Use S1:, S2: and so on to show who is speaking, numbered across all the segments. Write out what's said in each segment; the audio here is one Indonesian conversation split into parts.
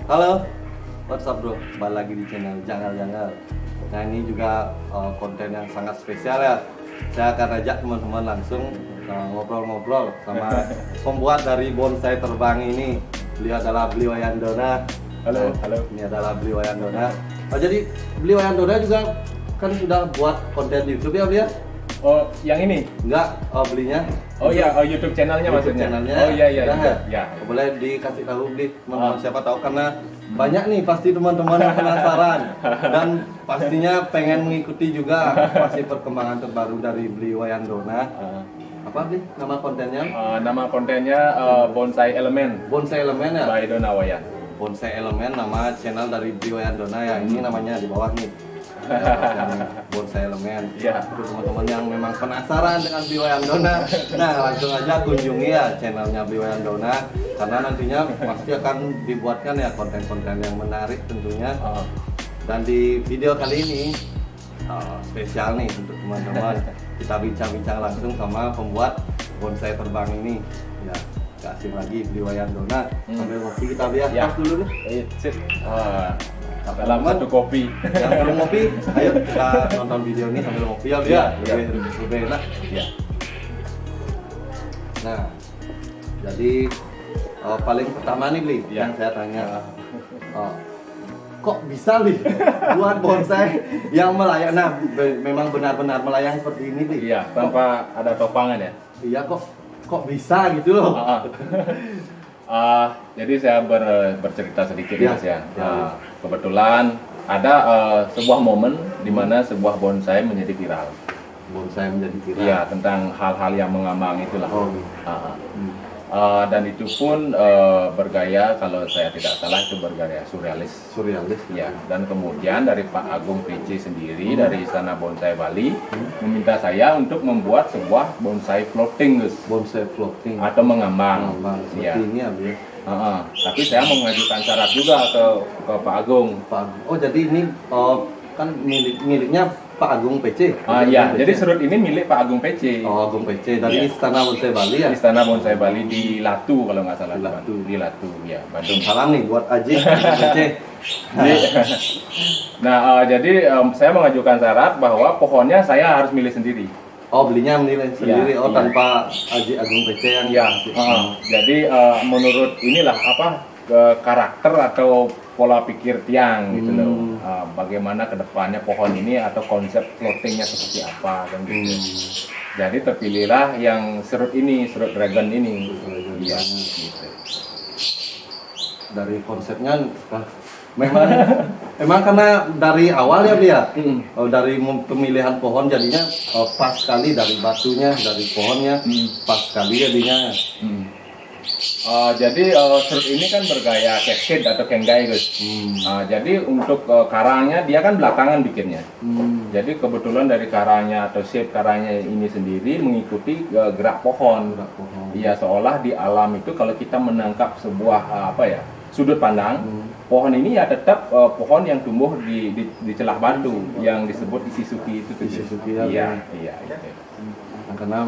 S1: Halo, what's up bro? Kembali lagi di channel Jangal-Jangal. Nah ini juga konten yang sangat spesial ya. Saya akan ajak teman-teman langsung ngobrol-ngobrol sama pembuat dari bonsai terbang ini. Beliau adalah Bli Wayandona.
S2: Halo,
S1: Nah,
S2: halo.
S1: Ini adalah Bli Wayandona. Jadi Bli Wayandona juga kan sudah buat konten YouTube ya, Blia?
S2: Oh, yang ini?
S1: Enggak, belinya.
S2: Oh iya, YouTube channelnya
S1: YouTube
S2: maksudnya?
S1: channelnya.
S2: Oh iya, iya,
S1: Udah,
S2: juga. Ya.
S1: Boleh dikasih tahu Bli, teman-teman siapa tahu karena banyak nih pasti teman-teman yang penasaran dan pastinya pengen mengikuti juga pasti perkembangan terbaru dari Bli Wayandona. Apa Bli nama kontennya?
S2: Nama kontennya Bonsai Element
S1: Bonsai Elemen ya?
S2: by Dona Wayan.
S1: Bonsai Elemen nama channel dari Bli Wayandona ya. Ini namanya di bawah nih. Yang Bonsai Elemen.
S2: Ya.
S1: Untuk teman-teman yang memang penasaran dengan Bli Wayandona, nah langsung aja kunjungi ya channelnya Bli Wayandona karena nantinya pasti akan dibuatkan ya konten-konten yang menarik tentunya. Dan di video kali ini spesial nih untuk teman-teman. Kita bincang-bincang langsung sama pembuat bonsai terbang ini. Ya, gak asing lagi Bli Wayandona. Sambil ngopi kita lihat
S2: Ya.
S1: dulu nih.
S2: Sip. Dalam satu kopi.
S1: Yang belum ngopi, ayo kita nonton video ini sambil ngopi ya,
S2: Iya,
S1: lebih enak.
S2: Ya.
S1: Nah, jadi paling pertama nih Bli,
S2: Ya.
S1: yang saya tanya, kok bisa Bli buat bonsai yang melayang? Nah, memang benar-benar melayang seperti ini Bli.
S2: Iya, tanpa ada topangan ya.
S1: Iya kok bisa gitu loh.
S2: Jadi saya bercerita sedikit
S1: Ya,
S2: Mas ya.
S1: ya.
S2: Kebetulan ada sebuah momen di mana sebuah bonsai menjadi viral.
S1: Bonsai menjadi viral.
S2: Iya, tentang hal-hal yang mengambang itulah.
S1: Oh, gitu.
S2: Dan itu pun bergaya, kalau saya tidak salah itu bergaya surrealis.
S1: Surrealis.
S2: Ya, dan kemudian dari Pak Agung PC sendiri dari Istana Bonsai Bali meminta saya untuk membuat sebuah bonsai floating, Gus,
S1: Bonsai floating.
S2: atau mengambang.
S1: Seperti
S2: Ya.
S1: ini ya Bli.
S2: Tapi saya mengajukan syarat juga ke Pak Agung.
S1: Pak Agung. Oh jadi ini kan miliknya Pak Agung PC.
S2: Iya,
S1: PC.
S2: jadi serut ini milik Pak Agung PC.
S1: Oh, Agung PC dari
S2: Iya.
S1: Istana Bonsai Bali ya.
S2: Istana Bonsai Bali di Latu kalau nggak salah.
S1: Di Latu.
S2: Di Latu, ya, Bandung.
S1: Salam nih buat Aji Agung PC.
S2: Nah, jadi saya mengajukan syarat bahwa pohonnya saya harus milih sendiri.
S1: Oh, belinya menilai sendiri.
S2: Iya,
S1: Oh,
S2: iya.
S1: tanpa Aji Agung PC yang
S2: Ya, jadi menurut inilah karakter atau pola pikir Tiang gitu loh. Bagaimana kedepannya pohon ini atau konsep floatingnya seperti apa kan gitu. Jadi terpilihlah yang serut ini, serut dragon ini. Iya, gitu.
S1: dari konsepnya memang karena dari awal ya Bli ya. Dari pemilihan pohon jadinya pas sekali dari batunya, dari pohonnya pas sekali jadinya.
S2: Jadi serut ini kan bergaya cascade atau kenggai, Gus. Jadi untuk karangnya dia kan belakangan bikinnya. Jadi kebetulan dari karangnya atau shape karangnya ini sendiri mengikuti gerak pohon. Iya, seolah di alam itu kalau kita menangkap sebuah sudut pandang, pohon ini ya tetap pohon yang tumbuh di celah batu yang disebut isisuki itu.
S1: Isisuki,
S2: Iya, gitu.
S1: Nah, karena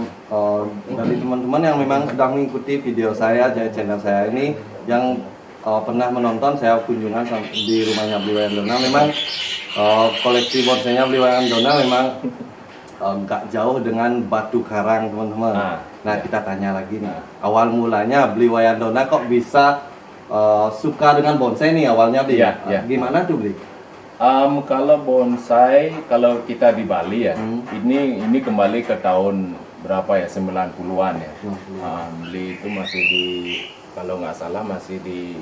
S1: dari teman-teman yang memang sedang mengikuti video saya di channel saya ini yang pernah menonton saya kunjungan di rumahnya Bli Wayandona, memang koleksi bonsainya Bli Wayandona memang nggak jauh dengan batu karang teman-teman. Nah kita tanya lagi nih, awal mulanya Bli Wayandona kok bisa suka dengan bonsai nih awalnya Bli?
S2: Iya.
S1: Gimana tuh Bli?
S2: Kalau bonsai, kalau kita di Bali ya, ini kembali ke tahun berapa ya, 90-an ya. Beli itu masih di, kalau nggak salah masih di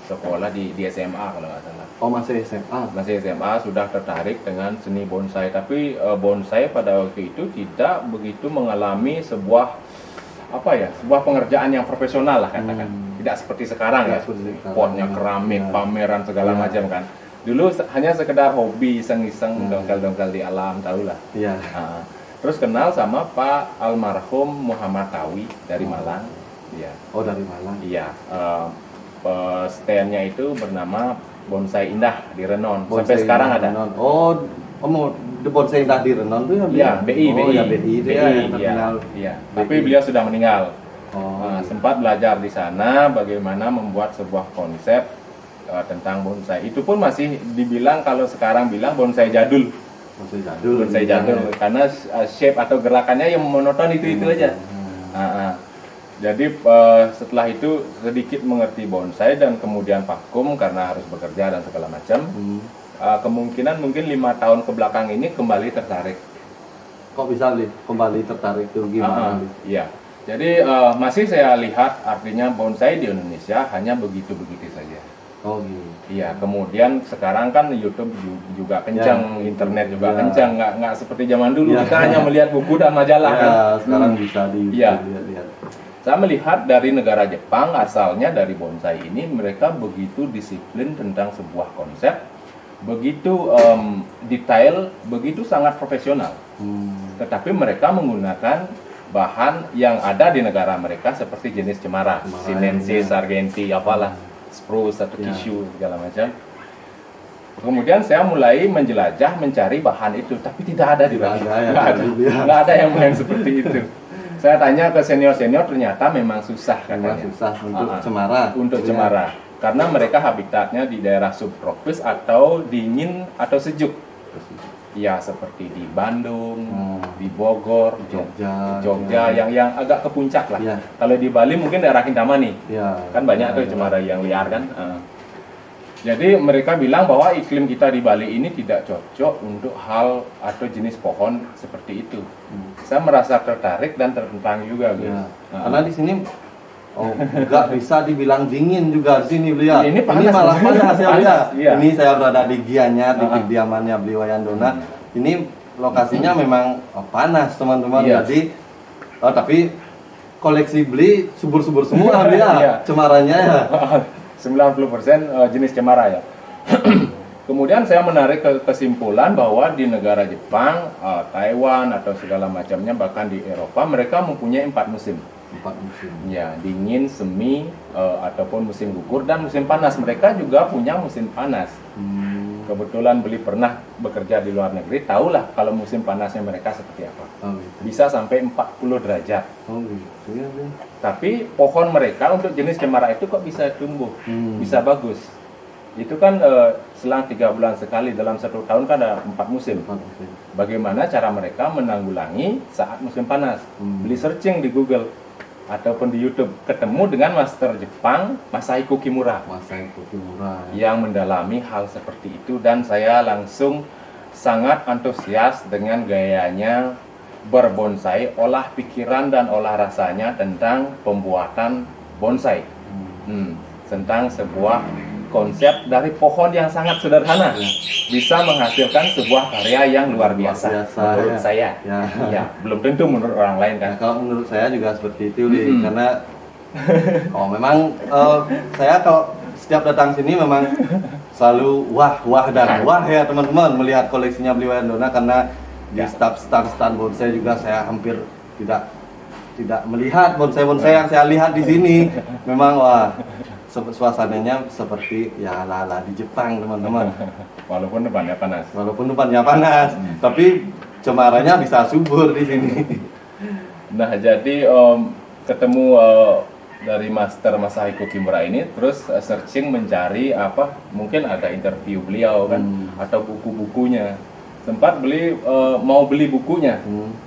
S2: sekolah di SMA kalau nggak salah.
S1: Oh, masih SMA.
S2: Masih SMA sudah tertarik dengan seni bonsai, tapi bonsai pada waktu itu tidak begitu mengalami sebuah sebuah pengerjaan yang profesional lah katakan. Tidak seperti sekarang ya,
S1: seperti sekarang.
S2: potnya keramik, pameran segala macam kan. Dulu hanya sekedar hobi iseng-iseng dongkal-dongkal di alam, tahulah.
S1: Iya.
S2: Nah, terus kenal sama Pak almarhum Muhammad Tawi dari Malang. Iya.
S1: Oh, dari Malang.
S2: Iya. Stand-nya itu bernama Bonsai Indah di Renon. Sampai
S1: Bonsai
S2: sekarang ada.
S1: Renon. Oh, mau the bonsai Indah di Renon tuh ya?
S2: Iya, BI,
S1: Oh,
S2: BI.
S1: ya BI itu ya yang terkenal.
S2: Iya. Tapi beliau sudah meninggal.
S1: Oh,
S2: Sempat belajar di sana bagaimana membuat sebuah konsep tentang bonsai. Itu pun masih dibilang, kalau sekarang bilang bonsai jadul.
S1: bonsai jadul.
S2: Bonsai jadul karena shape atau gerakannya yang monoton itu aja. Jadi setelah itu sedikit mengerti bonsai dan kemudian vakum karena harus bekerja dan segala macam. Kemungkinan mungkin 5 tahun ke belakang ini kembali tertarik.
S1: Kok bisa kembali tertarik tuh gimana?
S2: Iya. Jadi masih saya lihat artinya bonsai di Indonesia hanya begitu-begitu saja.
S1: Oh gitu.
S2: Iya. Kemudian sekarang kan YouTube juga kencang, internet juga kencang, nggak seperti zaman dulu kita hanya melihat buku dan majalah kan.
S1: Sekarang bisa dilihat-lihat.
S2: Saya melihat dari negara Jepang, asalnya dari bonsai ini, mereka begitu disiplin tentang sebuah konsep, begitu detail, begitu sangat profesional. Tetapi mereka menggunakan bahan yang ada di negara mereka seperti jenis cemara, sinensis, sargenti, apalah, spruce atau tissue segala macam. Kemudian saya mulai menjelajah mencari bahan itu, tapi tidak ada di Bali. Nggak ada yang main seperti itu. Saya tanya ke senior-senior, ternyata memang susah katanya.
S1: Susah untuk cemara.
S2: Untuk cemara. Karena mereka habitatnya di daerah subtropis atau dingin atau sejuk. Ya, seperti di Bandung, di Bogor, Jogja yang agak ke puncak lah. Kalau di Bali mungkin daerah Kintamani. Kan banyak tuh cemara yang liar kan. Jadi mereka bilang bahwa iklim kita di Bali ini tidak cocok untuk hal atau jenis pohon seperti itu. Saya merasa tertarik dan tertantang juga, guys.
S1: Karena di sini nggak bisa dibilang dingin juga di sini, lihat.
S2: Ini
S1: malah panas ya, lihat.
S2: Iya.
S1: Ini saya berada di gianya, di kediamannya beliau Yandona. Ini lokasinya memang panas, teman-teman. Jadi tapi koleksi beli subur-subur semua dia cemaranya ya.
S2: 90% jenis cemara ya. Kemudian saya menarik kesimpulan bahwa di negara Jepang, Taiwan atau segala macamnya, bahkan di Eropa, mereka mempunyai 4 musim.
S1: 4 musim.
S2: Ya, dingin, semi, ataupun musim gugur dan musim panas. Mereka juga punya musim panas. Kebetulan beli pernah bekerja di luar negeri, tahulah kalau musim panasnya mereka seperti apa. Bisa sampai 40 derajat. Tapi pohon mereka untuk jenis cemara itu kok bisa tumbuh, bisa bagus. Itu kan selang 3 bulan sekali, dalam 1 tahun kan ada 4 musim. Bagaimana cara mereka menanggulangi saat musim panas? Beli searching di Google ataupun di YouTube, ketemu dengan master Jepang Masahiko Kimura yang mendalami hal seperti itu, dan saya langsung sangat antusias dengan gayanya berbonsai, olah pikiran dan olah rasanya tentang pembuatan bonsai, tentang sebuah konsep dari pohon yang sangat sederhana bisa menghasilkan sebuah karya yang luar biasa menurut saya. Ya, belum tentu menurut orang lain kan.
S1: Kalau menurut saya juga seperti itu, karena memang saya kalau setiap datang sini memang selalu wah ya teman-teman melihat koleksinya beliau Yandona, karena di stand bonsai juga saya hampir tidak melihat bonsai yang saya lihat di sini. Memang suasananya seperti ya ala di Jepang, teman-teman.
S2: Walaupun depannya
S1: panas, tapi cemaranya bisa subur di sini.
S2: Nah, jadi ketemu dari Master Masahiko Kimura ini, terus searching mencari mungkin ada interview beliau kan, atau buku-bukunya. Sempat mau beli bukunya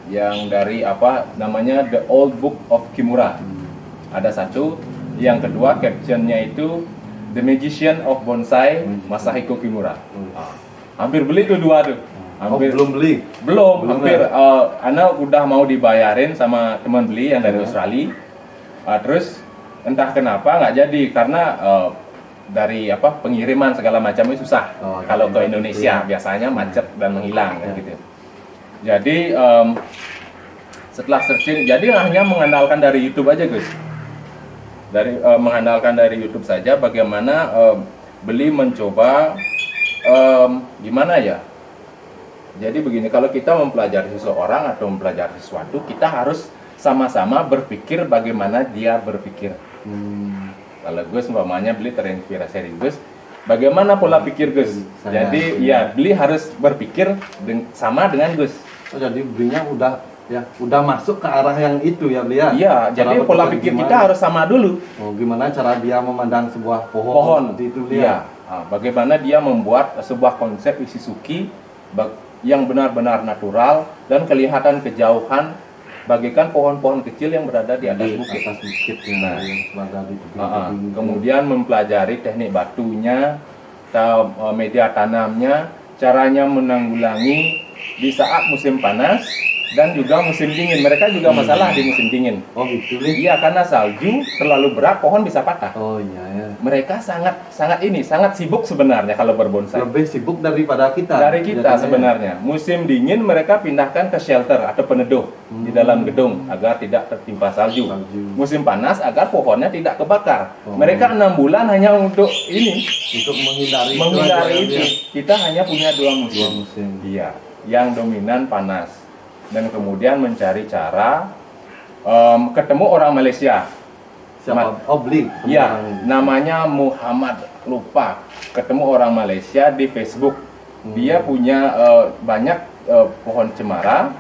S2: yang dari namanya The Old Book of Kimura. Ada satu. Yang kedua captionnya itu The Magician of Bonsai Masahiko Kimura. Hampir beli tuh 2 tuh.
S1: Belum beli?
S2: Belum hampir. Ana udah mau dibayarin sama teman beli yang dari Australia. Terus entah kenapa nggak jadi, karena dari apa pengiriman segala macam itu susah.
S1: Oh,
S2: Kalau ke
S1: iya.
S2: Indonesia
S1: Iya.
S2: biasanya macet dan menghilang
S1: Iya.
S2: gitu. Jadi setelah searching, jadi hanya mengandalkan dari YouTube aja guys. Mengandalkan dari YouTube saja bagaimana beli mencoba gimana ya. Jadi begini, kalau kita mempelajari seseorang atau mempelajari sesuatu, kita harus sama-sama berpikir bagaimana dia berpikir. Kalau Gus umpamanya beli terinspirasi dari Gus, bagaimana pola pikir Gus?
S1: Saya,
S2: Jadi
S1: iya.
S2: ya beli harus berpikir sama dengan Gus.
S1: Oh, jadi belinya udah masuk ke arah yang itu ya beli ya?
S2: Iya,
S1: Cara
S2: jadi pola
S1: berpikir
S2: pikir
S1: gimana?
S2: kita harus sama dulu.
S1: Oh, gimana cara dia memandang sebuah pohon,
S2: Pohon,
S1: seperti itu beli
S2: iya.
S1: ya?
S2: Nah, bagaimana dia membuat sebuah konsep Ishizuki yang benar-benar natural dan kelihatan kejauhan, bagaikan pohon-pohon kecil yang berada di atas bukit.
S1: Atas bukit ya,
S2: Nah.
S1: yang berada di tebing-tebing itu.
S2: Kemudian mempelajari teknik batunya, media tanamnya, caranya menanggulangi di saat musim panas dan juga musim dingin. Mereka juga masalah di musim dingin.
S1: Oh gitu beli?
S2: Iya, karena salju terlalu berat, pohon bisa patah.
S1: Oh iya ya.
S2: Mereka sangat sibuk sebenarnya kalau berbonsai.
S1: Lebih sibuk daripada kita.
S2: Dari kita
S1: jadinya.
S2: sebenarnya. Musim dingin mereka pindahkan ke shelter atau peneduh di dalam gedung agar tidak tertimpa salju.
S1: Salju.
S2: Musim panas agar pohonnya tidak kebakar.
S1: Oh.
S2: Mereka 6 bulan hanya untuk ini,
S1: Untuk menghindari
S2: menghindari
S1: aja,
S2: itu.
S1: ya.
S2: Kita hanya punya 2
S1: Dua
S2: musim.
S1: musim.
S2: Iya, yang dominan panas. Dan kemudian mencari cara ketemu orang Malaysia.
S1: Siapa? Oh beli.
S2: Iya, namanya Muhammad, lupa. Ketemu orang Malaysia di Facebook. Dia punya banyak pohon cemara.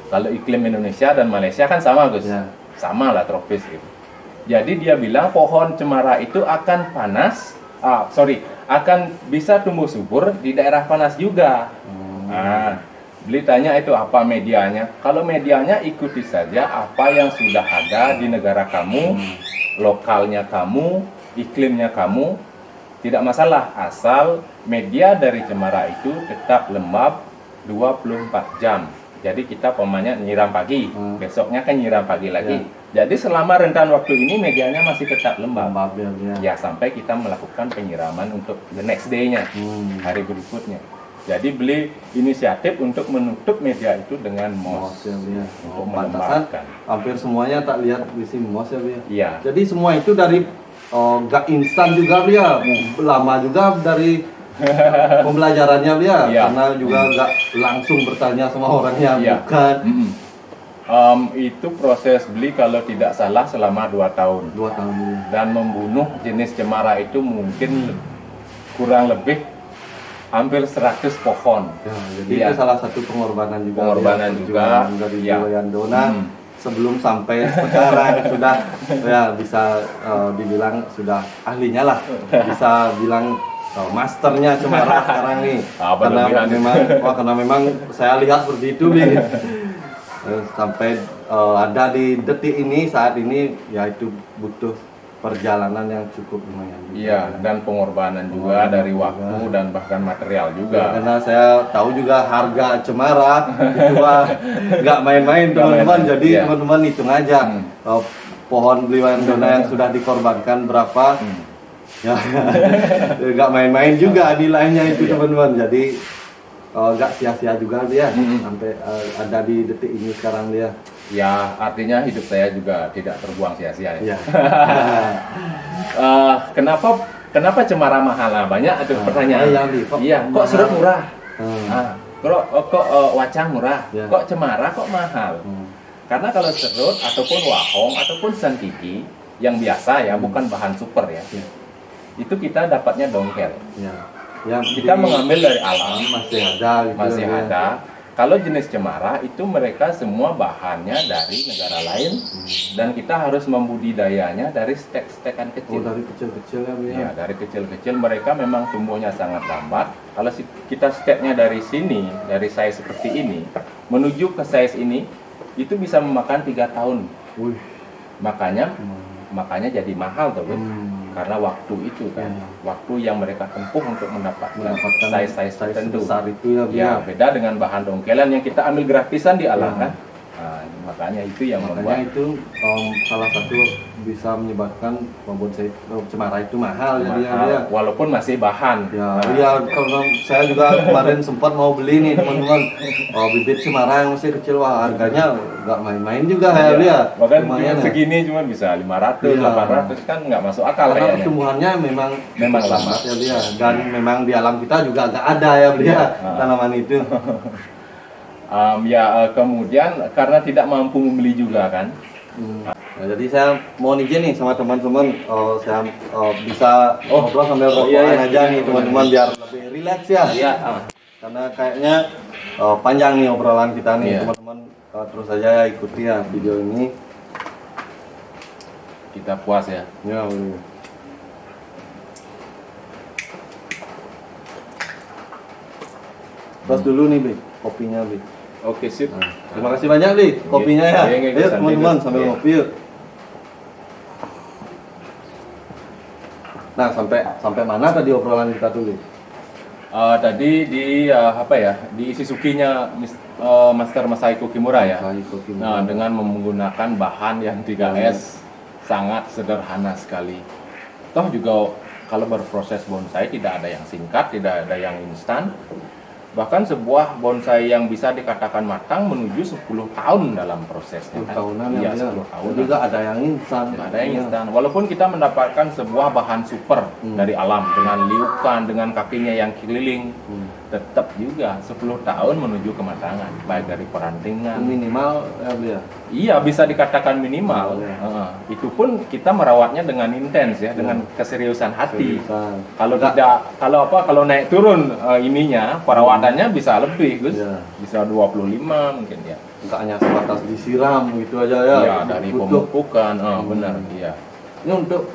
S2: Kalau iklim Indonesia dan Malaysia kan sama, Gus.
S1: Ya.
S2: Sama lah, tropis gitu. Jadi dia bilang pohon cemara itu akan akan bisa tumbuh subur di daerah panas juga. Nah, beli tanya itu apa medianya. Kalau medianya ikuti saja apa yang sudah ada di negara kamu, lokalnya kamu, iklimnya kamu, tidak masalah asal media dari cemara itu tetap lembab 24 jam. Jadi kita pemanya nyiram pagi, besoknya kan nyiram pagi lagi. Jadi selama rentan waktu ini medianya masih tetap lembab.
S1: Lembab ya, ya.
S2: Ya sampai kita melakukan penyiraman untuk the next day-nya, hari berikutnya. Jadi beli inisiatif untuk menutup media itu dengan
S1: Mos
S2: moss
S1: ya, ya.
S2: untuk
S1: Oh, pantasan
S2: melembabkan.
S1: hampir semuanya tak lihat di sini mos ya, ya.
S2: Iya.
S1: Jadi semua itu dari gak instan juga ya, lama juga dari pembelajarannya ya,
S2: Iya.
S1: karena juga gak langsung bertanya sama orangnya,
S2: Iya.
S1: bukan.
S2: Itu proses beli kalau tidak salah selama 2 tahun
S1: 2 tahun ya.
S2: dan membunuh jenis cemara itu mungkin kurang lebih hampir 100 pohon.
S1: Ya, jadi
S2: Iya.
S1: itu salah satu pengorbanan juga.
S2: Pengorbanan
S1: ya,
S2: juga,
S1: perjuangan dari
S2: iya.
S1: Wayandona. Sebelum sampai sekarang sudah ya bisa dibilang sudah ahlinya lah, bisa bilang masternya cemara sekarang nih. Karena memang saya lihat seperti itu nih. Sampai ada di detik ini, saat ini, ya itu butuh perjalanan yang cukup lumayan juga.
S2: Iya, dan pengorbanan juga dari waktu dan bahkan material
S1: Ya,
S2: juga.
S1: karena saya tahu juga harga cemara itu nggak main-main
S2: Nggak
S1: teman-teman.
S2: main-main,
S1: Jadi
S2: iya.
S1: teman-teman hitung aja pohon beli Wayandona yang sudah dikorbankan berapa. Ya, nggak main-main juga nilainya itu
S2: Iya.
S1: teman-teman. Jadi nggak sia-sia juga dia sampai ada di detik ini sekarang dia.
S2: Ya, artinya hidup saya juga tidak terbuang sia-sia ya.
S1: Ya.
S2: Kenapa cemara mahal? Nah, banyak tuh pertanyaan.
S1: iya, Li, kok
S2: Iya, kok
S1: mahal?
S2: serut murah?
S1: Hmm.
S2: Kok wacang murah?
S1: Ya.
S2: Kok cemara kok mahal? Karena kalau serut ataupun wahong ataupun santiki yang biasa ya, bukan bahan super ya.
S1: Ya.
S2: Itu kita dapatnya dongkel.
S1: Ya. Yang
S2: Kita mengambil dari alam,
S1: masih ada gitu.
S2: masih
S1: ya.
S2: ada. Kalau jenis cemara itu mereka semua bahannya dari negara lain dan kita harus membudidayanya dari stek-stekan
S1: Oh,
S2: kecil.
S1: dari kecil-kecil ya, Bu, ya.
S2: Ya, dari kecil-kecil mereka memang tumbuhnya sangat lambat. Kalau kita steknya dari sini, dari size seperti ini, menuju ke size ini, itu bisa memakan 3 tahun.
S1: Wih.
S2: Makanya jadi mahal tuh, Bu. Karena waktu itu kan,
S1: Ya.
S2: waktu yang mereka tempuh untuk mendapatkan
S1: Mendapatkan
S2: size tertentu.
S1: besar itu ya, Bu,
S2: Ya,
S1: ya.
S2: beda dengan bahan dongkelan yang kita ambil gratisan di alam kan. Nah, makanya itu yang
S1: Makanya
S2: membuat
S1: itu salah satu bisa menyebabkan bonsai cemara itu mahal jadi
S2: Mahal,
S1: ya.
S2: walaupun masih bahan.
S1: Ya, iya, karena saya juga kemarin sempat mau beli nih teman-teman. Bibit cemara yang masih kecil, wah harganya nggak main-main juga ya dia.
S2: Bahkan
S1: Lumayan ya.
S2: segini cuma bisa 500,
S1: Iya.
S2: 800 kan nggak masuk akal
S1: Karena
S2: kayaknya.
S1: pertumbuhannya memang
S2: lama.
S1: ya dia. Dan memang di alam kita juga nggak ada ya dia tanaman itu.
S2: Kemudian karena tidak mampu membeli juga kan.
S1: Nah, jadi saya mau izin nih sama teman-teman, saya bisa ngobrol sambil rokokan aja nih teman-teman biar lebih rileks ya.
S2: Iya.
S1: Karena kayaknya panjang nih obrolan kita nih
S2: Iya.
S1: teman-teman, terus aja ya ikuti ya video ini.
S2: Kita puas ya.
S1: Ya, boleh. Terus dulu nih Bi, kopinya Bi.
S2: Oke, sip.
S1: Nah, terima kasih banyak Bi, kopinya ya.
S2: Iya,
S1: Ayo teman-teman sambil
S2: iya.
S1: ngopi yuk. Nah, sampai mana tadi obrolan kita dulu?
S2: Tadi di di Suzuki-nya Master Masahiko Kimura ya.
S1: Masahiko Kimura.
S2: Nah, dengan menggunakan bahan yang 3S sangat sederhana sekali. Toh juga kalau berproses bonsai tidak ada yang singkat, tidak ada yang instan. Bahkan sebuah bonsai yang bisa dikatakan matang menuju 10 tahun dalam prosesnya.
S1: 10 tahunan
S2: Iya,
S1: ya.
S2: 10 tahun.
S1: Jadi nggak ada yang instan.
S2: Nggak ada yang instan. Walaupun kita mendapatkan sebuah bahan super dari alam dengan liukan, dengan kakinya yang keliling, tetap juga 10 tahun menuju kematangan, baik dari perantingan.
S1: Minimal ya Bi ya.
S2: Iya, bisa dikatakan minimal. Itu pun kita merawatnya dengan intens ya, dengan keseriusan hati.
S1: Seriusan.
S2: Kalau naik turun ininya perawatannya bisa lebih, Gus.
S1: Iya.
S2: Bisa 25 mungkin ya.
S1: Nggak hanya sebatas disiram gitu aja ya.
S2: Iya, dari
S1: Butuh.
S2: pemupukan, benar, iya.
S1: Ini untuk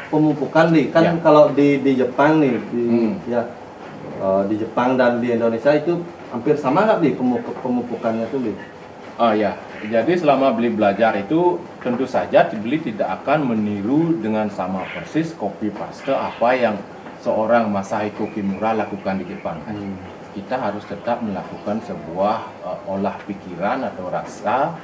S1: pemupukan nih, kan
S2: Ya.
S1: kalau di Jepang nih, di Jepang dan di Indonesia itu hampir sama nggak nih pemupukannya tuh Bi?
S2: Oh ya, jadi selama beli belajar itu tentu saja beli tidak akan meniru dengan sama persis copy paste apa yang seorang Masahiko Kimura lakukan di Jepang. Kita harus tetap melakukan sebuah olah pikiran atau rasa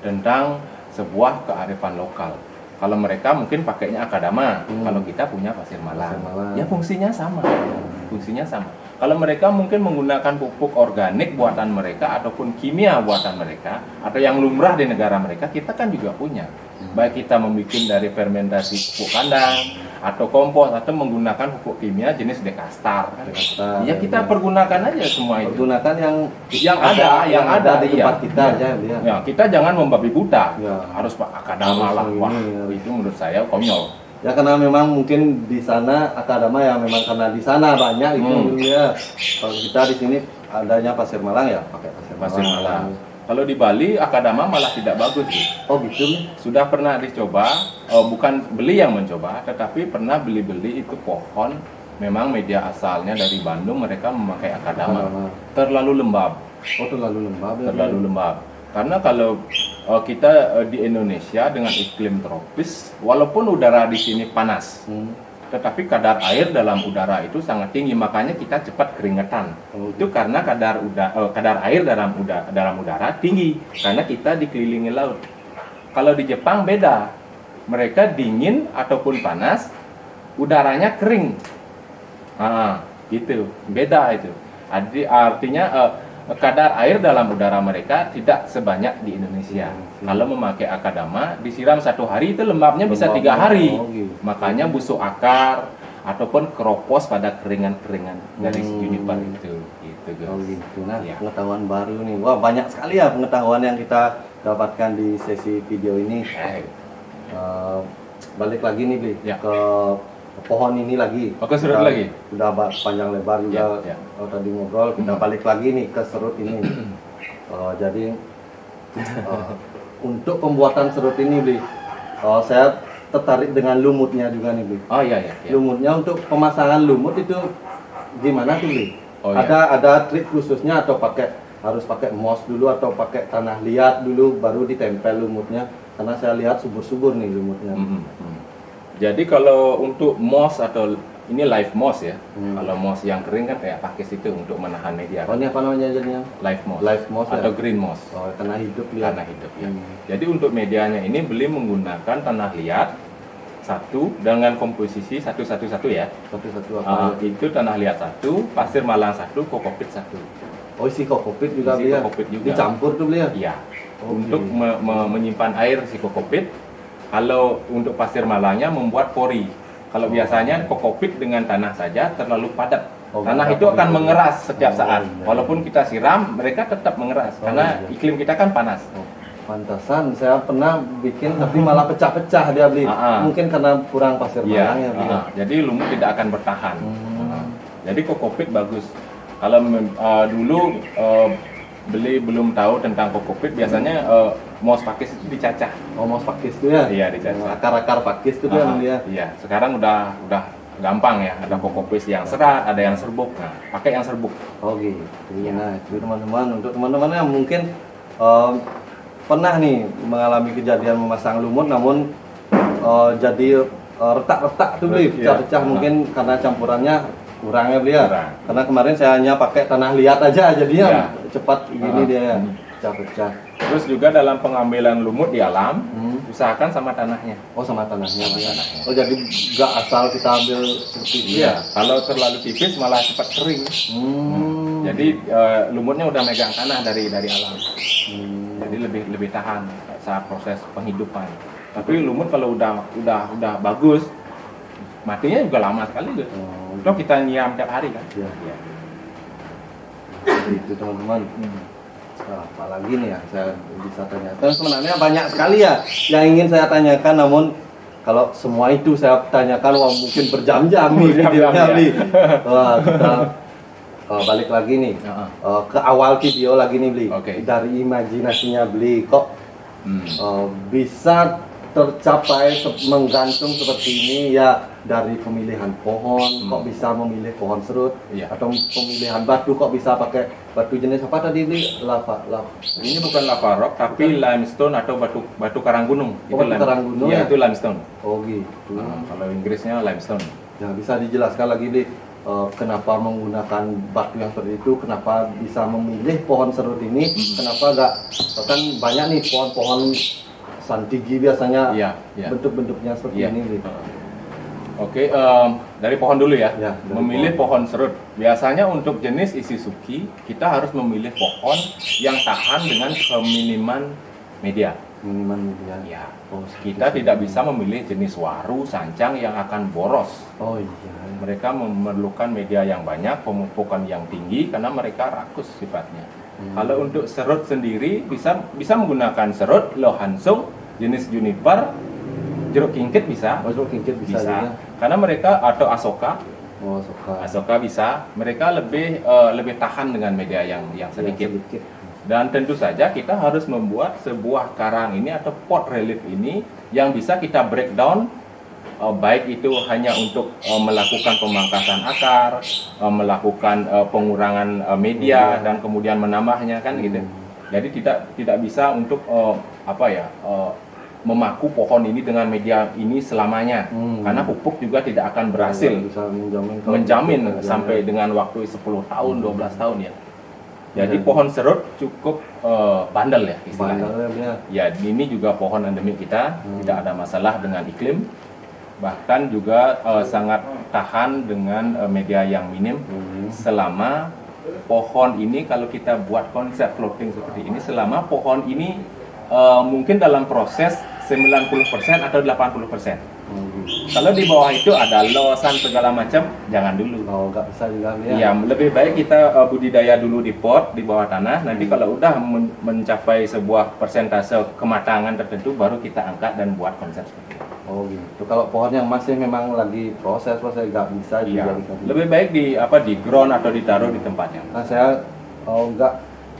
S2: tentang sebuah kearifan lokal. Kalau mereka mungkin pakainya akadama, kalau kita punya pasir malang. Ya fungsinya sama. Fungsinya sama. Kalau mereka mungkin menggunakan pupuk organik buatan mereka ataupun kimia buatan mereka atau yang lumrah di negara mereka, kita kan juga punya. Baik kita membuat dari fermentasi pupuk kandang atau kompos atau menggunakan pupuk kimia jenis dekastar. Ya kita pergunakan aja semua itu.
S1: Pergunakan
S2: yang ada
S1: di tempat kita aja ya.
S2: Ya, kita jangan membabi buta.
S1: Ya.
S2: Harus Pak akadama lah. Wah, itu menurut saya konyol.
S1: Ya karena memang mungkin di sana akadama ya memang karena di sana banyak itu ya. Kalau kita di sini adanya pasir malang ya pakai pasir malang.
S2: Kalau di Bali akadama malah tidak bagus.
S1: Oh gitu.
S2: Sudah pernah dicoba, bukan beli yang mencoba, tetapi pernah beli itu pohon. Memang media asalnya dari Bandung, mereka memakai akadama. Terlalu lembab.
S1: Oh terlalu lembab.
S2: Terlalu lembab. Karena kalau kita di Indonesia dengan iklim tropis, walaupun udara di sini panas, tetapi kadar air dalam udara itu sangat tinggi, makanya kita cepat keringetan. Itu karena kadar air dalam udara tinggi, karena kita dikelilingi laut. Kalau di Jepang beda, mereka dingin ataupun panas, udaranya kering. Gitu, beda itu. Artinya kadar air dalam udara mereka tidak sebanyak di Indonesia. Kalau memakai akadama, disiram 1 hari itu lembabnya bisa 3 hari. Makanya busuk akar ataupun keropos pada keringan-keringan dari juniper itu. Gitu, guys.
S1: Oh gitu. Nah, pengetahuan baru nih. Wah banyak sekali ya pengetahuan yang kita dapatkan di sesi video ini. Balik lagi nih Bi, ke pohon ini lagi.
S2: Oke, serut lagi.
S1: Udah panjang lebar juga. Tadi ngobrol, kita balik lagi nih ke serut ini. Jadi untuk pembuatan serut ini Bi, saya tertarik dengan lumutnya juga nih Bi.
S2: Oh iya.
S1: Lumutnya untuk pemasangan lumut itu gimana tuh Bi?
S2: Oh, iya.
S1: Ada trik khususnya atau harus pakai moss dulu atau pakai tanah liat dulu baru ditempel lumutnya? Karena saya lihat subur-subur nih lumutnya.
S2: Jadi kalau untuk moss atau ini live moss ya, kalau moss yang kering kan kayak pakis itu untuk menahan media.
S1: Oh ini apa namanya jadinya?
S2: Live moss.
S1: Live moss
S2: atau
S1: ya?
S2: green moss.
S1: Oh tanah hidup liat.
S2: Tanah hidup ya. Jadi untuk medianya ini beli menggunakan tanah liat satu dengan komposisi 111 ya.
S1: Satu-satu apa?
S2: Itu tanah liat 1, pasir malang 1, kokopit 1.
S1: Oh, isi kokopit juga
S2: Isi
S1: beli ya?
S2: kokopit juga.
S1: Dicampur tuh beli ya?
S2: Iya.
S1: Oh,
S2: Untuk
S1: gitu.
S2: menyimpan air si kokopit. Kalau untuk pasir malangnya membuat pori. Kalau biasanya kokopit dengan tanah saja terlalu padat.
S1: Oh,
S2: Tanah
S1: padat
S2: itu akan
S1: pori.
S2: mengeras setiap
S1: Oh,
S2: saat.
S1: iya.
S2: Walaupun kita siram, mereka tetap mengeras
S1: Oh,
S2: karena
S1: iya.
S2: iklim kita kan panas.
S1: Oh, pantasan saya pernah bikin tapi malah pecah-pecah dia beli. Mungkin karena kurang pasir
S2: Iya.
S1: malang ya beli.
S2: Jadi lumut tidak akan bertahan.
S1: Hmm.
S2: Jadi kokopit bagus. Kalau dulu beli belum tahu tentang kokopit, biasanya mos pakis itu dicacah.
S1: Oh, mau pakis tuh ya?
S2: Iya, dicacah.
S1: Akar-akar pakis tuh dia beli ya?
S2: Iya, sekarang udah gampang ya. Ada kokopis yang serat, ada yang serbuk. Nah, pakai yang serbuk.
S1: Oh gitu.
S2: Iya.
S1: Nah, itu teman-teman, untuk teman-teman yang mungkin pernah nih mengalami kejadian memasang lumut namun jadi retak-retak tuh beli,
S2: Iya.
S1: pecah-pecah mungkin karena campurannya kurang ya beli ya.
S2: Kurang.
S1: Karena kemarin saya hanya pakai tanah liat aja jadinya
S2: Iya.
S1: cepat gini dia ya,
S2: Hmm.
S1: pecah-pecah.
S2: Terus juga dalam pengambilan lumut di alam,
S1: Hmm.
S2: usahakan sama tanahnya.
S1: Oh, sama tanahnya.
S2: Sama
S1: Beli ya?
S2: tanahnya.
S1: Oh, jadi nggak asal kita ambil seperti itu ya?
S2: Kalau terlalu tipis malah cepat kering.
S1: Hmm.
S2: Jadi lumutnya udah megang tanah dari alam.
S1: Hmm.
S2: Jadi lebih tahan saat proses penghidupan. Tapi lumut kalau udah bagus, matinya juga lama sekali gitu.
S1: Oh,
S2: Toh kita nyiram tiap hari kan.
S1: Iya.
S2: Iya.
S1: Itu teman-teman. Nah, apalagi nih ya saya bisa tanyakan. Sebenarnya banyak sekali ya yang ingin saya tanyakan, namun kalau semua itu saya tanyakan wah mungkin berjam-jam nih
S2: Berjam-jam,
S1: videonya
S2: ya.
S1: Bli. Wah, kita balik lagi nih ke awal video lagi nih Bli.
S2: Oke.
S1: Dari imajinasinya Bli kok
S2: Hmm.
S1: bisa tercapai menggantung seperti ini ya, dari pemilihan pohon kok bisa memilih pohon serut,
S2: Iya.
S1: atau pemilihan batu kok bisa pakai batu jenis apa tadi Bli? Lava.
S2: Ini bukan lava rock tapi limestone atau batu karang gunung.
S1: Oh, batu karang gunung
S2: Iya,
S1: ya?
S2: itu limestone.
S1: Oh gitu.
S2: Kalau Inggrisnya limestone.
S1: Ya, bisa dijelaskan lagi Bli, kenapa menggunakan batu yang seperti itu, kenapa bisa memilih pohon serut ini, kenapa enggak, kan banyak nih pohon-pohon santigi biasanya
S2: Iya, iya.
S1: bentuk-bentuknya seperti
S2: Iya.
S1: ini Bli.
S2: Oke, dari pohon dulu ya.
S1: Ya, dari
S2: Memilih pohon serut. Biasanya untuk jenis Ishizuki, kita harus memilih pohon yang tahan dengan keminiman media.
S1: Minimal ya.
S2: Ya, kita tidak bisa memilih jenis waru, sancang yang akan boros.
S1: Oh iya.
S2: Mereka memerlukan media yang banyak, pemupukan yang tinggi karena mereka rakus sifatnya. Kalau untuk serut sendiri bisa menggunakan serut, lohansung, jenis juniper, jeruk kingkit bisa.
S1: Oh, jeruk kingkit bisa juga.
S2: Karena mereka atau asoka,
S1: Oh, suka.
S2: asoka bisa. Mereka lebih tahan dengan media yang sedikit.
S1: Sedikit.
S2: Dan tentu saja kita harus membuat sebuah karang ini atau pot relief ini yang bisa kita breakdown, baik itu hanya untuk melakukan pemangkasan akar, melakukan pengurangan media dan kemudian menambahnya kan gitu. Jadi tidak bisa untuk memaku pohon ini dengan media ini selamanya, karena pupuk juga tidak akan berhasil
S1: Bisa menjamin
S2: menjamin sampai dengan waktu 10 tahun, 12 tahun ya. Jadi pohon serut cukup bandel ya istilahnya.
S1: bandel
S2: Ya,
S1: ya.
S2: ini juga pohon endemik kita, tidak ada masalah dengan iklim. Bahkan juga sangat tahan dengan media yang minim. Selama pohon ini, kalau kita buat konsep floating seperti ini, selama pohon ini mungkin dalam proses 90% atau 80%. Kalau di bawah itu ada losan segala macam, jangan dulu.
S1: Oh, nggak bisa juga
S2: Ya, lebih baik kita budidaya dulu di pot di bawah tanah. Nanti kalau udah mencapai sebuah persentase kematangan tertentu, baru kita angkat dan buat konsep seperti itu.
S1: Oh gitu. Kalau pohon yang masih memang lagi proses nggak bisa
S2: Iya.
S1: dijadikan.
S2: Lebih baik di ground atau ditaruh di tempatnya.
S1: Nah, saya nggak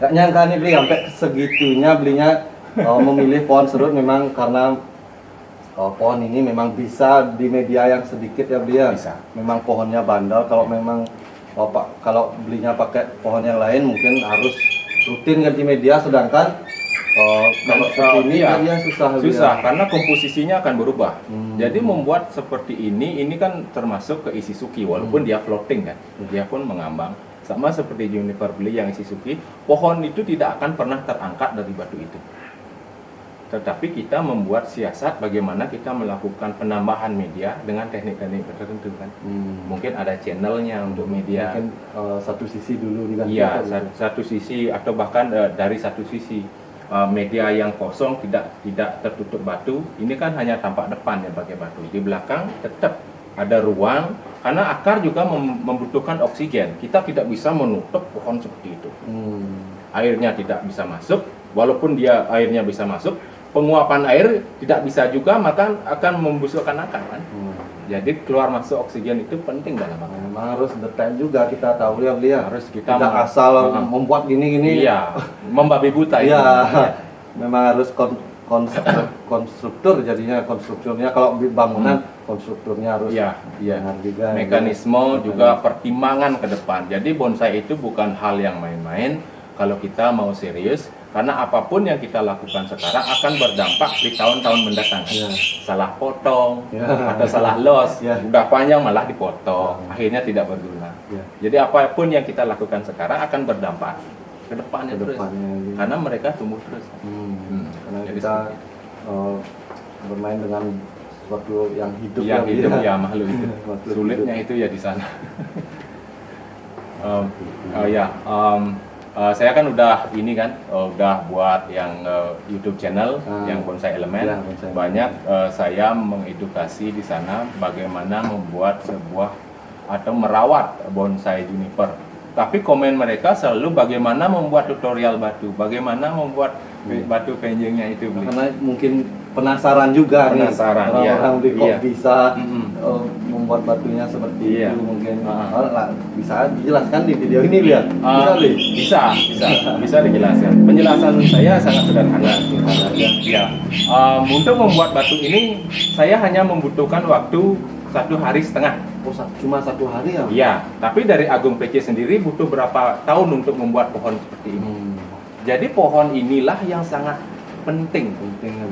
S1: nyangka nih Bli sampai segitunya belinya memilih pohon serut memang karena pohon ini memang bisa di media yang sedikit ya Bli ya.
S2: Bisa.
S1: Memang pohonnya bandel. Kalau memang kalau belinya pakai pohon yang lain mungkin harus rutin ganti media, sedangkan kalau seperti ini
S2: iya,
S1: dia susah.
S2: Susah karena komposisinya akan berubah. Jadi
S1: Hmm.
S2: membuat seperti ini kan termasuk ke Ishizuki walaupun dia floating kan. Dia pun mengambang. Sama seperti juniper beli yang Ishizuki, pohon itu tidak akan pernah terangkat dari batu itu. tetapi kita membuat siasat bagaimana kita melakukan penambahan media dengan teknik-teknik tertentu kan. Mungkin ada channelnya untuk media.
S1: Mungkin satu sisi dulu diganti.
S2: Iya, satu sisi atau bahkan dari satu sisi media yang kosong tidak tertutup batu. Ini kan hanya tampak depan ya pakai batu. Di belakang tetap ada ruang karena akar juga membutuhkan oksigen. Kita tidak bisa menutup pohon seperti itu. Airnya tidak bisa masuk. Walaupun dia airnya bisa masuk, penguapan air tidak bisa juga, maka akan membusukkan akar kan. Jadi keluar masuk oksigen itu penting dalam akar.
S1: Memang harus detail juga kita tahu ya beliau.
S2: Harus kita
S1: tidak asal membuat gini-gini.
S2: Iya, membabi buta.
S1: Iya.
S2: Itu.
S1: Memang harus konstruktur jadinya konstrukturnya kalau bangunan konstrukturnya harus
S2: Iya,
S1: benar juga.
S2: mekanisme juga pertimbangan ke depan. Jadi bonsai itu bukan hal yang main-main kalau kita mau serius, karena apapun yang kita lakukan sekarang akan berdampak di tahun-tahun mendatang.
S1: Ya.
S2: Salah potong
S1: Ya.
S2: atau salah los,
S1: Ya.
S2: udah panjang malah dipotong, akhirnya tidak berguna.
S1: Ya.
S2: Jadi apapun yang kita lakukan sekarang akan berdampak ke depannya terus, karena mereka tumbuh terus.
S1: Karena
S2: Jadi
S1: kita bermain dengan sesuatu yang hidup ya,
S2: hidup
S1: Blia.
S2: ya, makhluk hidup.
S1: Makhluk
S2: Sulitnya
S1: hidup.
S2: itu ya di sana. Saya kan udah ini kan, udah buat yang YouTube channel yang Bonsai Elemen.
S1: Ya, Bonsai
S2: Banyak saya mengedukasi di sana bagaimana membuat sebuah atau merawat bonsai juniper. Tapi komen mereka selalu bagaimana membuat tutorial batu, bagaimana membuat batu penjengnya itu.
S1: Karena mungkin penasaran juga
S2: Penasaran,
S1: nih orang-orang
S2: iya.
S1: di kok
S2: Iya.
S1: bisa membuat batunya seperti
S2: Iya.
S1: itu mungkin. Bisa dijelaskan di video ini lihat. Bisa, Li?
S2: bisa dijelaskan. Penjelasan saya sangat sederhana. Ya, untuk membuat batu ini saya hanya membutuhkan waktu 1,5 hari.
S1: Oh, cuma 1 hari ya?
S2: Iya, tapi dari Agung PC sendiri butuh berapa tahun untuk membuat pohon seperti ini. Jadi pohon inilah yang sangat penting.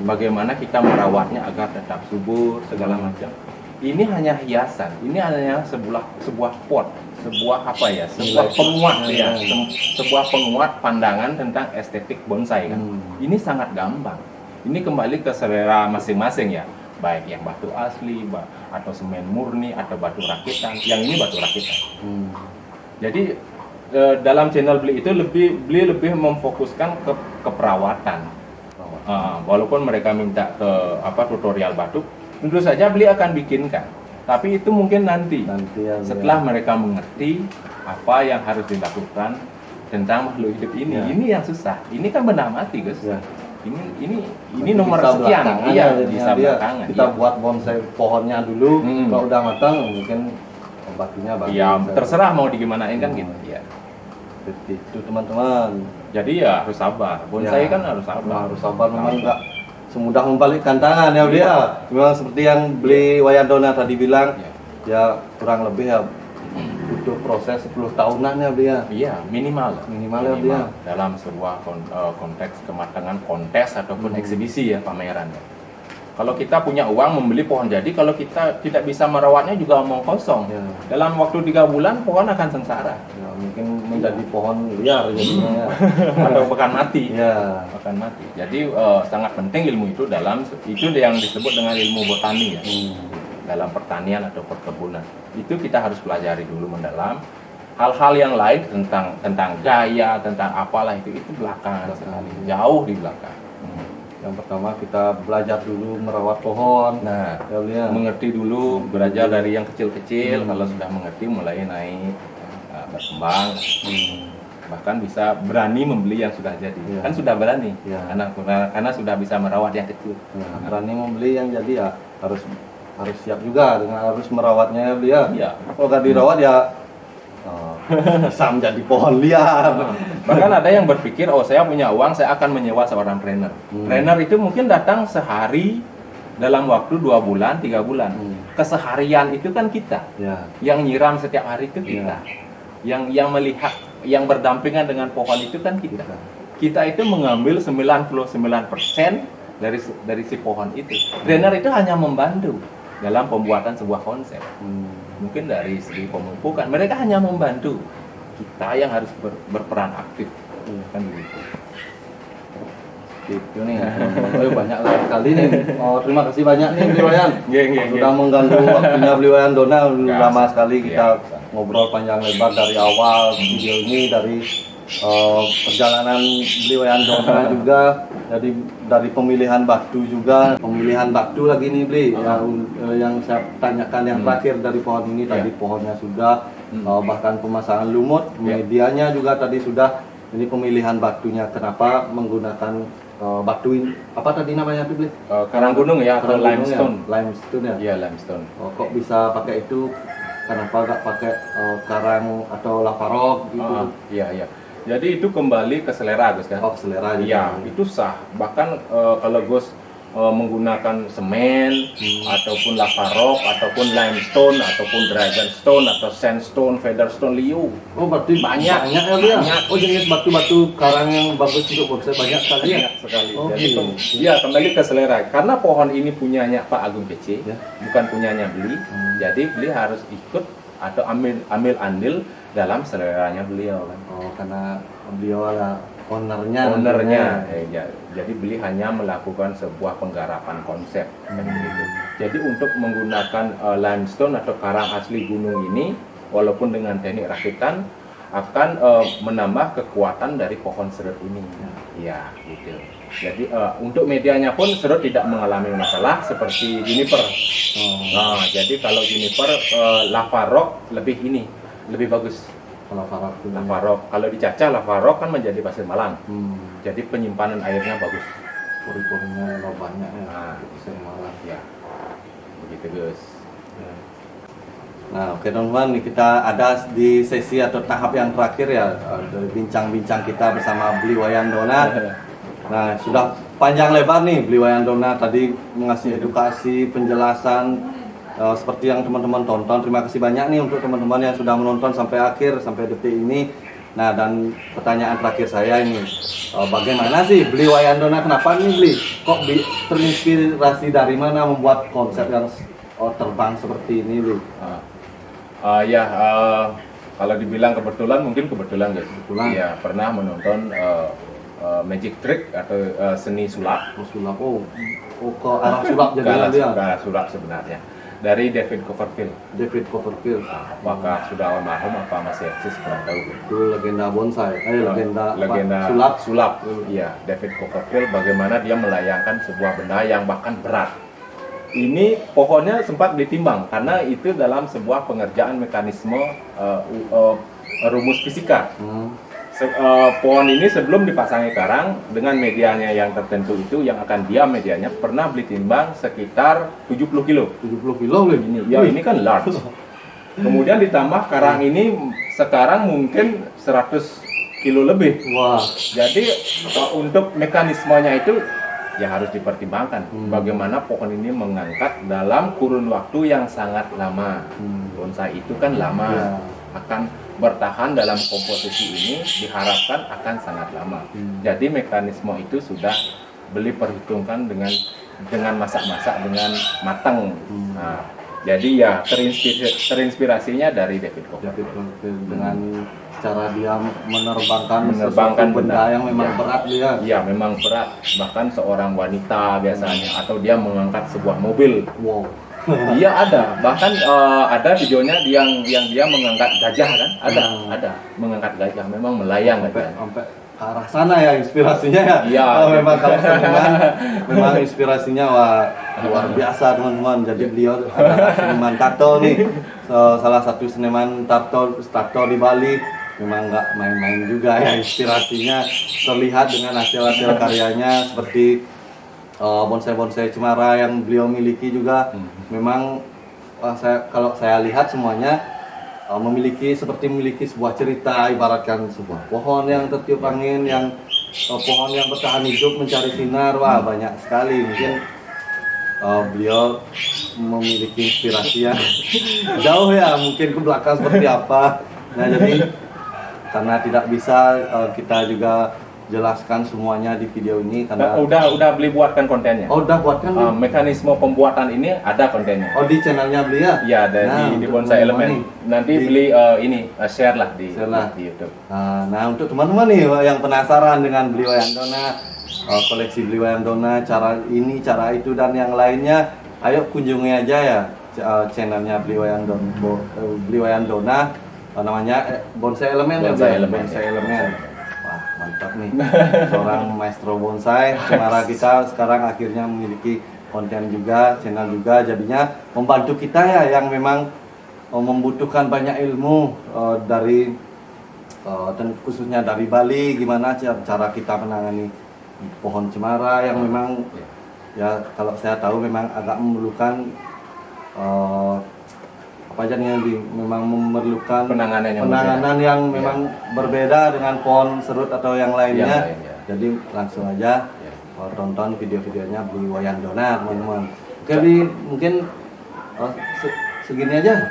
S2: Bagaimana kita merawatnya agar tetap subur segala macam. Ini hanya hiasan. Ini hanya sebuah pot, sebuah apa ya? Sebuah penguat ya, sebuah penguat pandangan tentang estetik bonsai kan. Ini sangat gampang. Ini kembali ke selera masing-masing ya. Baik yang batu asli atau semen murni atau batu rakitan. Yang ini batu rakitan. Jadi dalam channel beli itu beli lebih memfokuskan ke perawatan. Walaupun mereka minta ke tutorial batu, tentu saja beli akan bikinkan. Tapi itu mungkin nanti
S1: ya,
S2: setelah mereka mengerti apa yang harus dilakukan tentang makhluk hidup ini.
S1: Ya.
S2: Ini yang susah. Ini kan benda mati, guys.
S1: Ya.
S2: Ini nomor sekian. Iya, bisa belakangan.
S1: Kita buat bonsai pohonnya dulu. Kalau udah matang mungkin batunya bagus.
S2: Iya, terserah mau digimanain kan gitu. Iya.
S1: Itu teman-teman.
S2: Jadi ya harus sabar. Bonsai kan harus sabar.
S1: Harus sabar, memang enggak semudah membalikkan tangan ya dia. Memang seperti yang beli Wayandona tadi bilang, ya kurang lebih ya butuh proses 10 tahunan ya dia.
S2: Iya, minimal
S1: ya dia.
S2: Dalam sebuah konteks kematangan kontes ataupun eksibisi ya, pameran ya. Kalau kita punya uang membeli pohon jadi, kalau kita tidak bisa merawatnya juga omong kosong.
S1: Ya.
S2: Dalam waktu 3 bulan pohon akan sengsara.
S1: Ya, mungkin menjadi pohon liar jadinya ya.
S2: Atau bahkan mati.
S1: Ya.
S2: Bahkan mati. Jadi sangat penting ilmu itu itu yang disebut dengan ilmu botani ya. Dalam pertanian atau perkebunan. Itu kita harus pelajari dulu mendalam. Hal-hal yang lain tentang gaya, tentang apalah itu belakangan sekali. Jauh di belakang.
S1: Yang pertama kita belajar dulu merawat pohon.
S2: Nah,
S1: ya,
S2: mengerti dulu, belajar dari yang kecil-kecil. Kalau sudah mengerti, mulai naik, berkembang. Bahkan bisa berani membeli yang sudah jadi. Kan sudah berani, karena sudah bisa merawat yang kecil.
S1: Berani membeli yang jadi ya harus siap juga dengan harus merawatnya ya. Iya. Kalau nggak dirawat ya bisa menjadi pohon liar.
S2: Bahkan ada yang berpikir, oh saya punya uang, saya akan menyewa seorang trainer. Trainer itu mungkin datang sehari dalam waktu 2 bulan, 3 bulan. Keseharian itu kan kita. Yang nyiram setiap hari itu kita. Yang melihat, yang berdampingan dengan pohon itu kan kita. Kita itu mengambil 99% dari si pohon itu. Trainer itu hanya membantu dalam pembuatan sebuah konsep. Mungkin dari segi pemupukan, mereka hanya membantu. Kita yang harus berperan aktif. Kan begitu.
S1: Gitu nih. Oh, banyak kali nih. Oh, terima kasih banyak nih Bli Wayan. Sudah mengganggu waktunya Bli Wayan Dona. Lama sekali kita ngobrol panjang lebar dari awal video ini, dari perjalanan Bli Wayan Dona juga, dari pemilihan batu juga, pemilihan batu lagi nih Bli. Yang saya tanyakan yang terakhir dari pohon ini tadi pohonnya sudah, bahkan pemasangan lumut, medianya juga tadi sudah. Ini pemilihan batunya, kenapa menggunakan batu ini, apa tadi namanya Bli?
S2: Karang gunung ya, atau limestone.
S1: Limestone ya?
S2: Iya, limestone.
S1: Oh, kok bisa pakai itu? Kenapa nggak pakai karang atau lava rock gitu?
S2: Iya. Jadi itu kembali ke selera Gus kan?
S1: Oh, selera gitu.
S2: Iya, itu sah. Bahkan kalau Gus menggunakan semen ataupun lava rock ataupun limestone ataupun dragon stone atau sandstone, featherstone, liu.
S1: Oh, berarti banyak ya Bli ya? Oh, jenis batu-batu karang yang bagus untuk bonsai banyak sekali ya?
S2: Banyak sekali.
S1: Oh,
S2: Jadi
S1: gitu.
S2: iya, kembali ke selera. Karena pohon ini punyanya Pak Agung PC, bukan punyanya Bli. Jadi Bli harus ikut atau ambil andil dalam seleranya beliau kan.
S1: Oh, karena beliau adalah ownernya.
S2: Jadi Bli hanya melakukan sebuah penggarapan konsep kan gitu. Jadi untuk menggunakan limestone atau karang asli gunung ini, walaupun dengan teknik rakitan, akan menambah kekuatan dari pohon serut ini. Ya gitu. Jadi untuk medianya pun serut tidak mengalami masalah seperti juniper. Nah, jadi kalau juniper lava rock lebih bagus. Lava rock. Kalau dicacah lava rock kan menjadi pasir malang. Jadi penyimpanan airnya bagus.
S1: Pori-porinya banyak ya.
S2: Nah,
S1: pasir malang.
S2: Ya. Begitu Gus.
S1: Nah, oke teman-teman, kita ada di sesi atau tahap yang terakhir ya, dari bincang-bincang kita bersama Bli Wayan Dona. Nah, sudah panjang lebar nih Bli Wayan Dona tadi mengasih edukasi, penjelasan seperti yang teman-teman tonton. Terima kasih banyak nih untuk teman-teman yang sudah menonton sampai akhir, sampai detik ini. Nah, dan pertanyaan terakhir saya ini, bagaimana sih Bli Wayan Dona, kenapa nih Bli? Kok terinspirasi dari mana membuat konsep yang terbang seperti ini Bli?
S2: Kalau dibilang kebetulan, mungkin kebetulan guys. Iya, pernah menonton magic trick atau seni sulap.
S1: Sulap, ke arah sulap jadi
S2: ke arah sulap sebenarnya. Dari David Copperfield. Apakah sudah almarhum apa masih eksis kurang tahu.
S1: Itu legenda bonsai,
S2: legenda sulap. Iya, David Copperfield, bagaimana dia melayangkan sebuah benda yang bahkan berat. Ini pohonnya sempat ditimbang karena itu dalam sebuah pengerjaan mekanisme rumus fisika. Pohon ini sebelum dipasangi karang dengan medianya yang tertentu itu, yang akan medianya pernah Bli timbang sekitar 70 kilo.
S1: 70 kilo
S2: ini. Ya, ini kan large. Kemudian ditambah karang ini sekarang mungkin 100 kilo lebih.
S1: Wah.
S2: Jadi untuk mekanismenya itu ya harus dipertimbangkan bagaimana pohon ini mengangkat dalam kurun waktu yang sangat lama. Bonsai itu kan lama, akan bertahan dalam komposisi ini diharapkan akan sangat lama. Jadi mekanisme itu sudah Bli perhitungkan dengan masak-masak dengan matang. Nah, jadi ya terinspirasinya dari David Copperfield
S1: dengan cara dia menerbangkan benda yang memang berat dia.
S2: Iya, memang berat. Bahkan seorang wanita biasanya atau dia mengangkat sebuah mobil.
S1: Wow.
S2: Iya ada, bahkan ada videonya yang dia mengangkat gajah kan, ada mengangkat gajah, memang melayang
S1: sampai ke arah sana ya inspirasinya ya.
S2: Iya.
S1: Memang kalau seniman, memang inspirasinya luar biasa teman-teman. Jadi beliau adalah seniman tato nih, salah satu seniman tato di Bali. Memang nggak main-main juga ya, inspirasinya terlihat dengan hasil-hasil karyanya seperti bonsai-bonsai cemara yang beliau miliki juga. Memang kalau saya lihat semuanya memiliki sebuah cerita, ibaratkan sebuah pohon yang tertiup angin, yang pohon yang bertahan hidup mencari sinar. Wah, banyak sekali. Mungkin beliau memiliki inspirasi yang jauh ya, mungkin ke belakang seperti apa. Nah, jadi karena tidak bisa kita juga jelaskan semuanya di video ini karena
S2: udah Bli buatkan kontennya.
S1: Oh, udah buatkan.
S2: Mekanisme pembuatan ini ada kontennya.
S1: Oh, di channelnya Bli ya?
S2: Iya, di Bonsai Elemen. Nanti Bli share lah di YouTube.
S1: Nah, untuk teman-teman nih yang penasaran dengan Bli Wayan Dona, koleksi beli wayang dona, cara ini, cara itu dan yang lainnya, ayo kunjungi aja ya channelnya beli wayang beli wayang dona, namanya Bonsai Elemen ya,
S2: Bonsai Elemen,
S1: Bonsai
S2: ya.
S1: Elemen. Wah mantap nih, seorang maestro bonsai. Cemara kita sekarang akhirnya memiliki konten juga, channel juga, jadinya membantu kita ya yang memang membutuhkan banyak ilmu dari dan khususnya dari Bali, gimana cara kita menangani pohon cemara yang memang ya kalau saya tahu memang agak memerlukan apa aja nih, memang memerlukan penanganan yang memang berbeda dengan pohon serut atau yang lainnya. Jadi langsung aja tonton video-videonya Beli Wayang Dona, teman-teman. Oke, Bli, mungkin segini aja.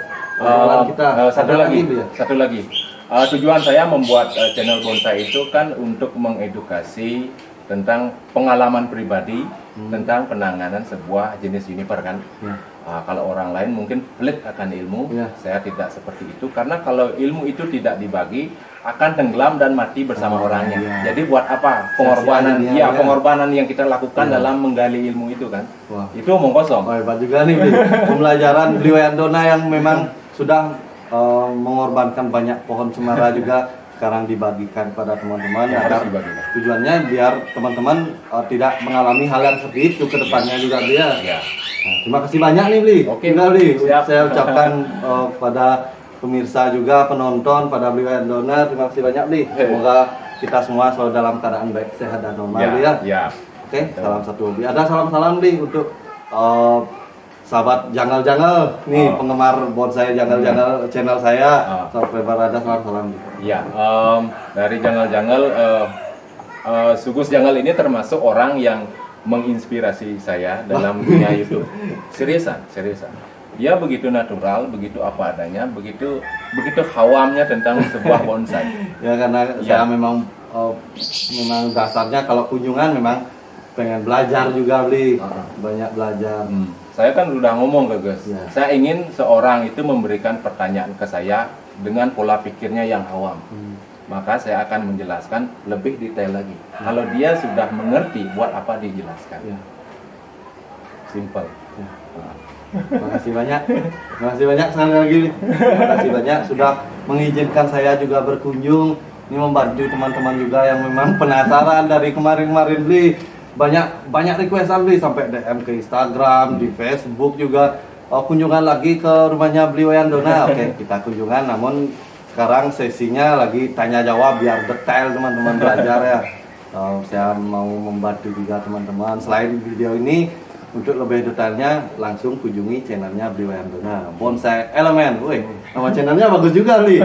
S1: Kita
S2: satu lagi. Tujuan saya membuat channel bonsai itu kan untuk mengedukasi tentang pengalaman pribadi tentang penanganan sebuah jenis juniper kan. Kalau orang lain mungkin pelit akan ilmu, saya tidak seperti itu, karena kalau ilmu itu tidak dibagi akan tenggelam dan mati bersama orangnya. Jadi buat apa pengorbanan? Pengorbanan yang kita lakukan dalam menggali ilmu itu kan. Itu omong kosong.
S1: Hebat juga nih, Bli. Pembelajaran Beli Wayang Dona yang memang sudah mengorbankan banyak pohon cemara juga sekarang dibagikan pada teman-teman agar tujuannya biar teman-teman tidak mengalami hal yang seperti itu ke depannya juga dia. Nah, terima kasih banyak nih, Bli.
S2: Oke,
S1: Bli. Saya ucapkan kepada pemirsa juga, penonton pada Beli Wayang Dona, terima kasih banyak, Bli. Semoga kita semua selalu dalam keadaan baik, sehat dan normal, Bli ya. Oke, salam satu hobi. Ada salam-salam, Bli, untuk sahabat jangal-jangal nih, penggemar bonsai jangal-jangal channel saya. Sampai berada salam-salam.
S2: Iya, dari jangal-jangal, Sugus Jangal ini termasuk orang yang menginspirasi saya dalam dunia YouTube. Seriusan. Dia begitu natural, begitu apa adanya, begitu hawamnya tentang sebuah bonsai.
S1: Ya karena saya memang dasarnya kalau kunjungan memang pengen belajar juga, Bli. Banyak belajar.
S2: Saya kan udah ngomong ke Gus, saya ingin seorang itu memberikan pertanyaan ke saya dengan pola pikirnya yang awam. Maka saya akan menjelaskan lebih detail lagi. Kalau dia sudah mengerti, buat apa dijelaskan? Simple.
S1: Terima kasih banyak sekali lagi. Terima kasih banyak sudah mengizinkan saya juga berkunjung. Ini membantu teman-teman juga yang memang penasaran dari kemarin-kemarin, Bli. Banyak requestan, Bli, sampai DM ke Instagram, di Facebook juga. Kunjungan lagi ke rumahnya Beli Wayang Dona. Oke, kita kunjungan, namun sekarang sesinya lagi tanya jawab biar detail teman-teman belajar ya. Saya mau membantu juga teman-teman. Selain video ini, untuk lebih detailnya langsung kunjungi channelnya Beli Wayang Dona, Bonsai Elemen. Woi, nama channelnya bagus juga, Bli.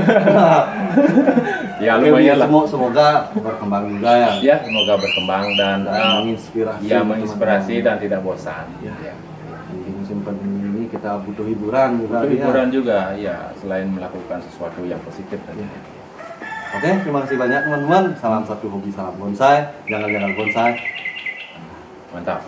S2: Ya lumayan lah.
S1: Semoga berkembang juga ya.
S2: Ya, semoga berkembang dan
S1: menginspirasi.
S2: Ya, menginspirasi dan tidak bosan.
S1: Di musim pandemi ini kita butuh hiburan juga.
S2: Ya, selain melakukan sesuatu yang positif tadi.
S1: Oke, terima kasih banyak teman-teman. Salam satu hobi, salam bonsai. Jangan bonsai.
S2: Mantap.